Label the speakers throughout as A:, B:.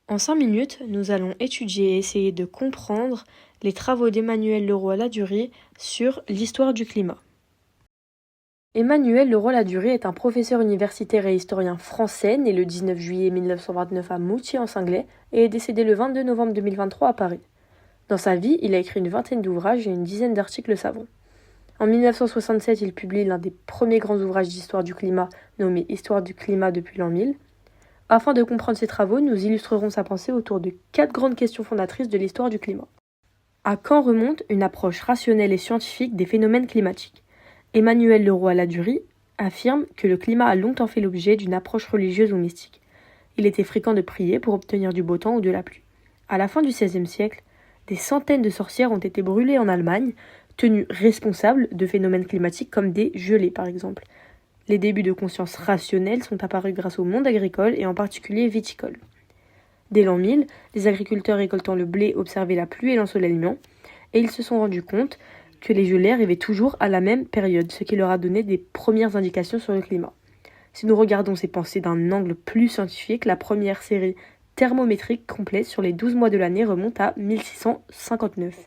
A: En 5 minutes, nous allons étudier et essayer de comprendre les travaux d'Emmanuel Leroy-Ladurie sur l'histoire du climat. Emmanuel Leroy-Ladurie est un professeur universitaire et historien français, né le 19 juillet 1929 à Moutier-en-Cinglay et est décédé le 22 novembre 2023 à Paris. Dans sa vie, il a écrit une vingtaine d'ouvrages et une dizaine d'articles savants. En 1967, il publie l'un des premiers grands ouvrages d'histoire du climat, nommé Histoire du climat depuis l'an 1000. Afin de comprendre ses travaux, nous illustrerons sa pensée autour de 4 grandes questions fondatrices de l'histoire du climat. À quand remonte une approche rationnelle et scientifique des phénomènes climatiques ? Emmanuel Leroy-Ladurie affirme que le climat a longtemps fait l'objet d'une approche religieuse ou mystique. Il était fréquent de prier pour obtenir du beau temps ou de la pluie. À la fin du XVIe siècle, des centaines de sorcières ont été brûlées en Allemagne, tenues responsables de phénomènes climatiques comme des gelées par exemple. Les débuts de conscience rationnelle sont apparus grâce au monde agricole et en particulier viticole. Dès l'an 1000, les agriculteurs récoltant le blé observaient la pluie et l'ensoleillement, et ils se sont rendus compte que les gelées arrivaient toujours à la même période, ce qui leur a donné des premières indications sur le climat. Si nous regardons ces pensées d'un angle plus scientifique, la première série thermométrique complète sur les 12 mois de l'année remonte à 1659.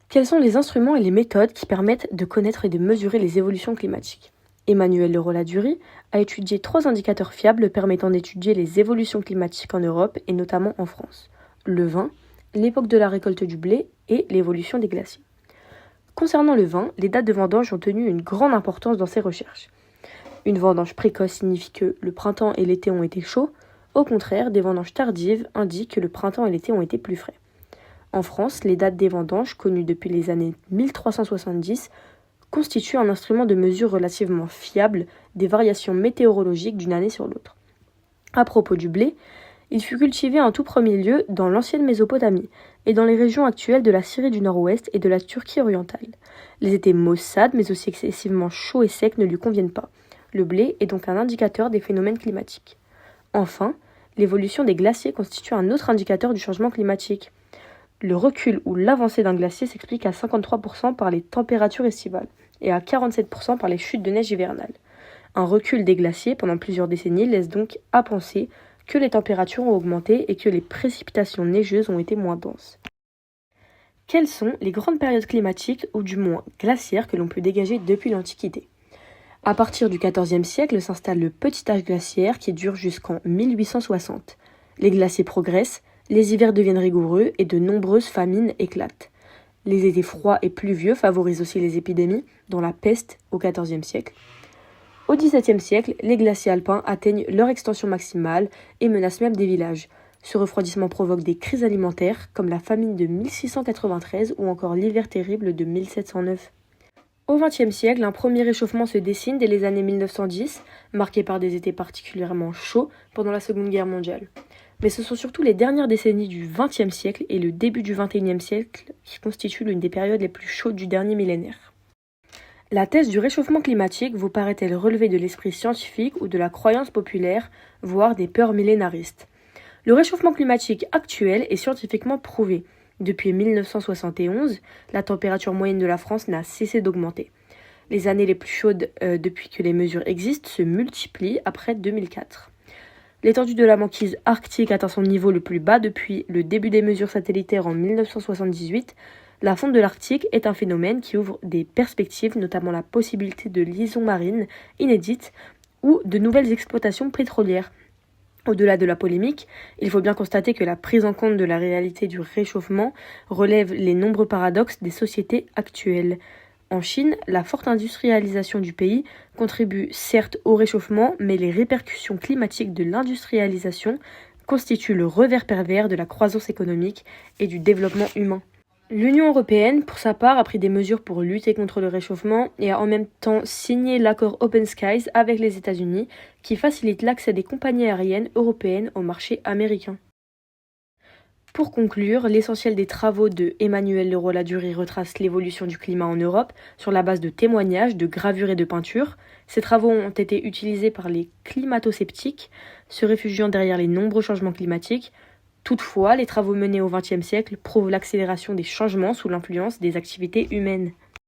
A: Quels sont les instruments et les méthodes qui permettent de connaître et de mesurer les évolutions climatiques ? Emmanuel Leroy-Ladurie a étudié 3 indicateurs fiables permettant d'étudier les évolutions climatiques en Europe et notamment en France. Le vin, l'époque de la récolte du blé et l'évolution des glaciers. Concernant le vin, les dates de vendange ont tenu une grande importance dans ces recherches. Une vendange précoce signifie que le printemps et l'été ont été chauds. Au contraire, des vendanges tardives indiquent que le printemps et l'été ont été plus frais. En France, les dates des vendanges, connues depuis les années 1370, constitue un instrument de mesure relativement fiable des variations météorologiques d'une année sur l'autre. À propos du blé, il fut cultivé en tout premier lieu dans l'ancienne Mésopotamie et dans les régions actuelles de la Syrie du Nord-Ouest et de la Turquie orientale. Les étés maussades mais aussi excessivement chauds et secs ne lui conviennent pas. Le blé est donc un indicateur des phénomènes climatiques. Enfin, l'évolution des glaciers constitue un autre indicateur du changement climatique. Le recul ou l'avancée d'un glacier s'explique à 53% par les températures estivales et à 47% par les chutes de neige hivernales. Un recul des glaciers pendant plusieurs décennies laisse donc à penser que les températures ont augmenté et que les précipitations neigeuses ont été moins denses. Quelles sont les grandes périodes climatiques ou du moins glaciaires que l'on peut dégager depuis l'Antiquité ? À partir du XIVe siècle s'installe le petit âge glaciaire qui dure jusqu'en 1860. Les glaciers progressent, les hivers deviennent rigoureux et de nombreuses famines éclatent. Les étés froids et pluvieux favorisent aussi les épidémies, dont la peste au XIVe siècle. Au XVIIe siècle, les glaciers alpins atteignent leur extension maximale et menacent même des villages. Ce refroidissement provoque des crises alimentaires, comme la famine de 1693 ou encore l'hiver terrible de 1709. Au XXe siècle, un premier réchauffement se dessine dès les années 1910, marqué par des étés particulièrement chauds pendant la Seconde Guerre mondiale. Mais ce sont surtout les dernières décennies du XXe siècle et le début du XXIe siècle qui constituent l'une des périodes les plus chaudes du dernier millénaire. La thèse du réchauffement climatique vous paraît-elle relever de l'esprit scientifique ou de la croyance populaire, voire des peurs millénaristes ? Le réchauffement climatique actuel est scientifiquement prouvé. Depuis 1971, la température moyenne de la France n'a cessé d'augmenter. Les années les plus chaudes depuis que les mesures existent se multiplient après 2004. L'étendue de la banquise arctique atteint son niveau le plus bas depuis le début des mesures satellitaires en 1978. La fonte de l'Arctique est un phénomène qui ouvre des perspectives, notamment la possibilité de liaisons marines inédites ou de nouvelles exploitations pétrolières. Au-delà de la polémique, il faut bien constater que la prise en compte de la réalité du réchauffement relève les nombreux paradoxes des sociétés actuelles. En Chine, la forte industrialisation du pays contribue certes au réchauffement, mais les répercussions climatiques de l'industrialisation constituent le revers pervers de la croissance économique et du développement humain. L'Union européenne, pour sa part, a pris des mesures pour lutter contre le réchauffement et a en même temps signé l'accord Open Skies avec les États-Unis qui facilite l'accès des compagnies aériennes européennes au marché américain. Pour conclure, l'essentiel des travaux de Emmanuel Leroy-Ladurie retrace l'évolution du climat en Europe sur la base de témoignages, de gravures et de peintures. Ces travaux ont été utilisés par les climato-sceptiques, se réfugiant derrière les nombreux changements climatiques. Toutefois, les travaux menés au XXe siècle prouvent l'accélération des changements sous l'influence des activités humaines.